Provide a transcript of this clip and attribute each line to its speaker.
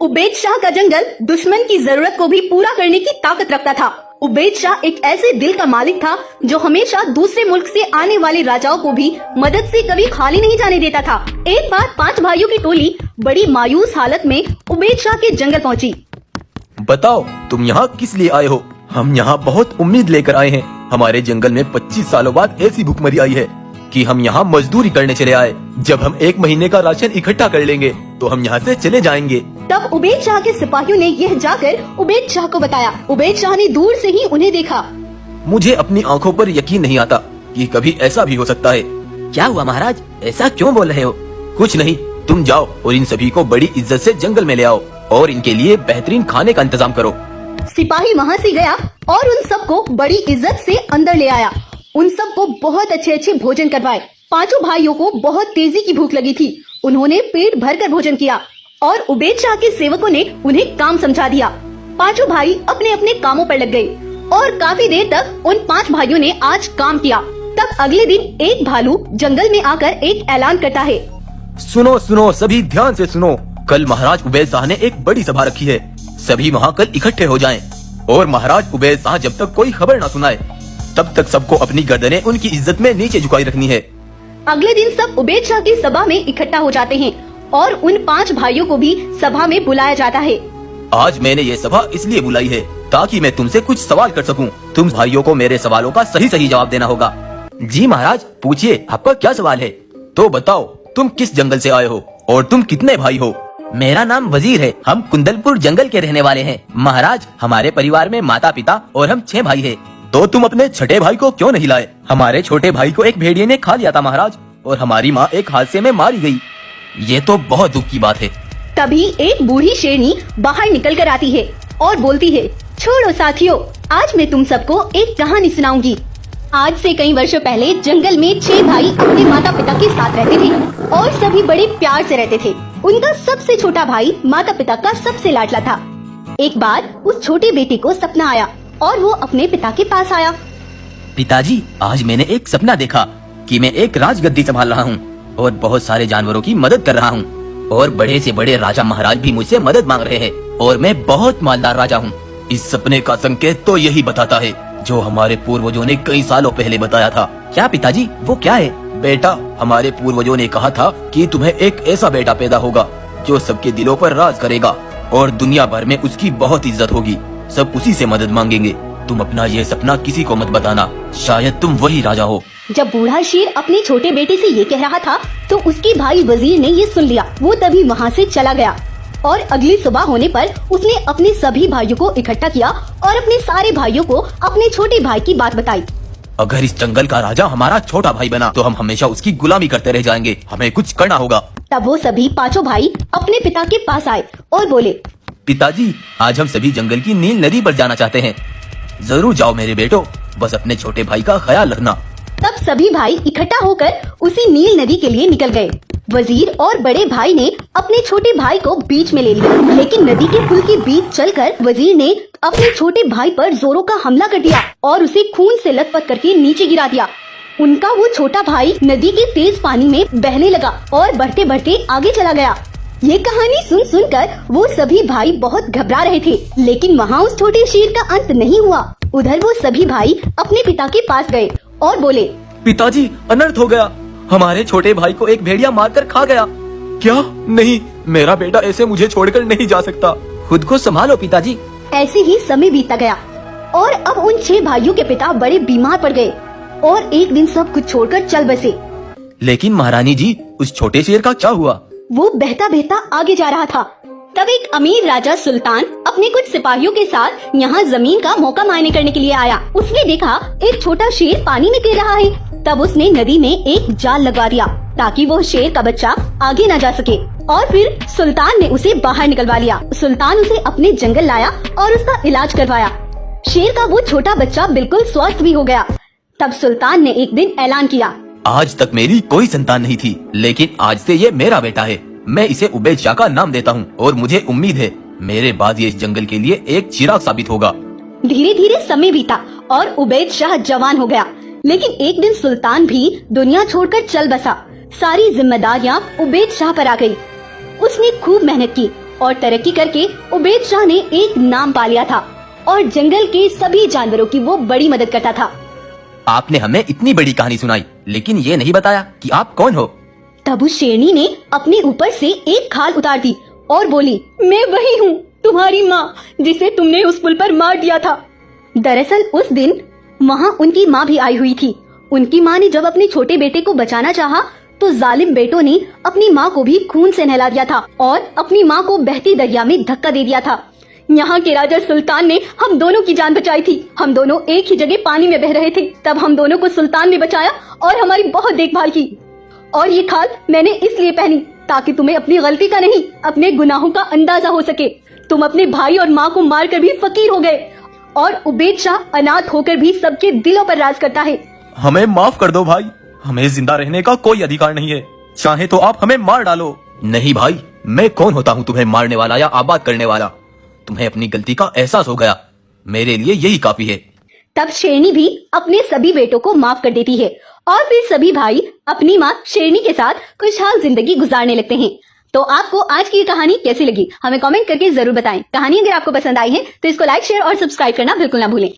Speaker 1: उबैद शाह का जंगल दुश्मन की जरूरत को भी पूरा करने की ताकत रखता था। उबैद शाह एक ऐसे दिल का मालिक था जो हमेशा दूसरे मुल्क से आने वाले राजाओं को भी मदद से कभी खाली नहीं जाने देता था। एक बार 5 भाइयों की टोली बड़ी मायूस हालत में उबैद शाह के जंगल पहुंची।
Speaker 2: बताओ तुम यहाँ किस लिए आए हो? हम यहाँ बहुत उम्मीद लेकर आए हैं। हमारे जंगल में 25 सालों बाद ऐसी भूखमरी आई है कि हम यहाँ मजदूरी करने चले आए। जब हम 1 महीने का राशन इकट्ठा कर लेंगे तो हम यहाँ से चले जाएंगे।
Speaker 1: तब उबैद शाह के सिपाहियों ने यह जाकर उबैद शाह को बताया। उबैद शाह ने दूर से ही उन्हें देखा।
Speaker 2: मुझे अपनी आंखों पर यकीन नहीं आता कि कभी ऐसा भी हो सकता है। क्या हुआ महाराज, ऐसा क्यों बोल रहे हो? कुछ नहीं, तुम जाओ और इन सभी को बड़ी इज्जत से जंगल में ले आओ और इनके लिए बेहतरीन खाने का इंतजाम करो।
Speaker 1: सिपाही वहाँ से गया और उन सबको बड़ी इज्जत से अंदर ले आया। उन सबको बहुत अच्छे भोजन करवाए। 5 भाइयों को बहुत तेजी की भूख लगी थी। उन्होंने पेट भरकर भोजन किया और उबैद शाह के सेवकों ने उन्हें काम समझा दिया। 5 भाई अपने अपने कामों पर लग गए और काफी देर तक उन 5 भाइयों ने आज काम किया। तब अगले दिन एक भालू जंगल में आकर एक ऐलान करता है।
Speaker 2: सुनो सुनो, सभी ध्यान से सुनो। कल महाराज उबैद शाह ने एक बड़ी सभा रखी है। सभी वहाँ कल इकट्ठे हो जाएं और महाराज उबैद शाह जब तक कोई खबर न सुनाए तब तक सबको अपनी गर्दनें उनकी इज्जत में नीचे झुकाई रखनी है।
Speaker 1: अगले दिन सब उबैद शाह की सभा में इकट्ठा हो जाते हैं और उन 5 भाइयों को भी सभा में बुलाया जाता है।
Speaker 2: आज मैंने ये सभा इसलिए बुलाई है ताकि मैं तुमसे कुछ सवाल कर सकूं। तुम भाइयों को मेरे सवालों का सही जवाब देना होगा। जी महाराज, पूछिए, आपका क्या सवाल है? तो बताओ, तुम किस जंगल से आए हो और तुम कितने भाई हो? मेरा नाम वजीर है। हम कुंदलपुर जंगल के रहने वाले हैं। महाराज, हमारे परिवार में माता पिता और हम 6 भाई हैं। तो तुम अपने छठे भाई को क्यों नहीं लाए? हमारे छोटे भाई को एक भेड़िए ने खा लिया था महाराज, और हमारी माँ एक हादसे में मारी गई। ये तो बहुत दुख की बात है।
Speaker 1: तभी एक बूढ़ी शेरनी बाहर निकल कर आती है और बोलती है, छोड़ो साथियों, आज मैं तुम सबको एक कहानी सुनाऊंगी। आज से कई वर्षों पहले जंगल में 6 भाई अपने माता पिता के साथ रहते थे और सभी बड़े प्यार से रहते थे। उनका सबसे छोटा भाई माता पिता का सबसे लाडला था। एक बार उस छोटे बेटे को सपना आया और वो अपने पिता के पास आया।
Speaker 2: पिताजी, आज मैंने एक सपना देखा कि मैं एक राजगद्दी संभाल रहा हूँ और बहुत सारे जानवरों की मदद कर रहा हूँ और बड़े से बड़े राजा महाराज भी मुझसे मदद मांग रहे हैं और मैं बहुत मालदार राजा हूँ। इस सपने का संकेत तो यही बताता है जो हमारे पूर्वजों ने कई सालों पहले बताया था। क्या पिताजी, वो क्या है? बेटा, हमारे पूर्वजों ने कहा था कि तुम्हें एक ऐसा बेटा पैदा होगा जो सबके दिलों पर राज करेगा और दुनिया भर में उसकी बहुत इज्जत होगी। सब उसी से मदद मांगेंगे। तुम अपना ये सपना किसी को मत बताना, शायद तुम वही राजा हो।
Speaker 1: जब बूढ़ा शेर अपने छोटे बेटे से ये कह रहा था तो उसके भाई वजीर ने ये सुन लिया। वो तभी वहाँ से चला गया और अगली सुबह होने पर उसने अपने सभी भाइयों को इकट्ठा किया और अपने सारे भाइयों को अपने छोटे भाई की बात बताई।
Speaker 2: अगर इस जंगल का राजा हमारा छोटा भाई बना तो हम हमेशा उसकी गुलामी करते रह जाएंगे। हमें कुछ करना होगा।
Speaker 1: तब वो सभी 5 भाई अपने पिता के पास आए और बोले,
Speaker 2: पिताजी, आज हम सभी जंगल की नील नदी पर जाना चाहते हैं। जरूर जाओ मेरे बेटो, बस अपने छोटे भाई का ख्याल रखना।
Speaker 1: तब सभी भाई इकट्ठा होकर उसी नील नदी के लिए निकल गए। वजीर और बड़े भाई ने अपने छोटे भाई को बीच में ले लिया, लेकिन नदी के पुल के बीच चलकर वजीर ने अपने छोटे भाई पर जोरों का हमला कर दिया और उसे खून से लथपथ करके नीचे गिरा दिया। उनका वो छोटा भाई नदी के तेज पानी में बहने लगा और बढ़ते बढ़ते आगे चला गया। ये कहानी सुनकर वो सभी भाई बहुत घबरा रहे थे, लेकिन वहाँ उस छोटे शेर का अंत नहीं हुआ। उधर वो सभी भाई अपने पिता के पास गए और बोले,
Speaker 2: पिताजी, अनर्थ हो गया। हमारे छोटे भाई को एक भेड़िया मारकर खा गया। क्या? नहीं, मेरा बेटा ऐसे मुझे छोड़कर नहीं जा सकता। खुद को संभालो पिताजी।
Speaker 1: ऐसे ही समय बीतता गया और अब उन 6 भाइयों के पिता बड़े बीमार पड़ गए और एक दिन सब कुछ छोड़कर चल बसे।
Speaker 2: लेकिन महारानी जी, उस छोटे शेर का क्या हुआ?
Speaker 1: वो बहता बहता आगे जा रहा था। तब एक अमीर राजा सुल्तान अपने कुछ सिपाहियों के साथ यहाँ जमीन का मौका मायने करने के लिए आया। उसने देखा एक छोटा शेर पानी में गिर रहा है। तब उसने नदी में एक जाल लगा दिया ताकि वो शेर का बच्चा आगे न जा सके और फिर सुल्तान ने उसे बाहर निकलवा लिया। सुल्तान उसे अपने जंगल लाया और उसका इलाज करवाया। शेर का वो छोटा बच्चा बिल्कुल स्वस्थ भी हो गया। तब सुल्तान ने एक दिन ऐलान किया,
Speaker 2: आज तक मेरी कोई संतान नहीं थी, लेकिन आज से ये मेरा बेटा है। मैं इसे उबैद शाह का नाम देता हूँ और मुझे उम्मीद है मेरे बाद ये इस जंगल के लिए एक चिराग साबित होगा।
Speaker 1: धीरे धीरे समय बीता और उबैद शाह जवान हो गया, लेकिन एक दिन सुल्तान भी दुनिया छोड़कर चल बसा। सारी जिम्मेदारियाँ उबैद शाह पर आ गई। उसने खूब मेहनत की और तरक्की करके उबैद शाह ने एक नाम पा लिया था और जंगल के सभी जानवरों की वो बड़ी मदद करता था।
Speaker 2: आपने हमें इतनी बड़ी कहानी सुनाई, लेकिन ये नहीं बताया कि आप कौन हो।
Speaker 1: तब उस शेरनी ने अपने ऊपर से एक खाल उतार दी और बोली, मैं वही हूँ, तुम्हारी माँ, जिसे तुमने उस पुल पर मार दिया था। दरअसल उस दिन वहाँ उनकी माँ भी आई हुई थी। उनकी माँ ने जब अपने छोटे बेटे को बचाना चाहा तो जालिम बेटों ने अपनी माँ को भी खून से नहला दिया था और अपनी माँ को बहती दरिया में धक्का दे दिया था। यहाँ के राजा सुल्तान ने हम दोनों की जान बचाई थी। हम दोनों एक ही जगह पानी में बह रहे थे, तब हम दोनों को सुल्तान ने बचाया और हमारी बहुत देखभाल की। और ये खाल मैंने इसलिए पहनी ताकि तुम्हें अपनी गलती का नहीं, अपने गुनाहों का अंदाजा हो सके। तुम अपने भाई और माँ को मारकर भी फकीर हो गए और उबैद शाह अनाथ होकर भी सबके दिलों पर राज करता है।
Speaker 3: हमें माफ कर दो भाई, हमें जिंदा रहने का कोई अधिकार नहीं है। चाहे तो आप हमें मार डालो।
Speaker 2: नहीं भाई, मैं कौन होता हूँ तुम्हें मारने वाला या आबाद करने वाला। तुम्हें अपनी गलती का एहसास हो गया, मेरे लिए यही काफी है।
Speaker 1: तब शेरनी भी अपने सभी बेटों को माफ कर देती है और फिर सभी भाई अपनी माँ शेरनी के साथ खुशहाल जिंदगी गुजारने लगते हैं। तो आपको आज की ये कहानी कैसी लगी हमें कमेंट करके जरूर बताएं। कहानी अगर आपको पसंद आई है तो इसको लाइक, शेयर और सब्सक्राइब करना बिल्कुल ना भूलें।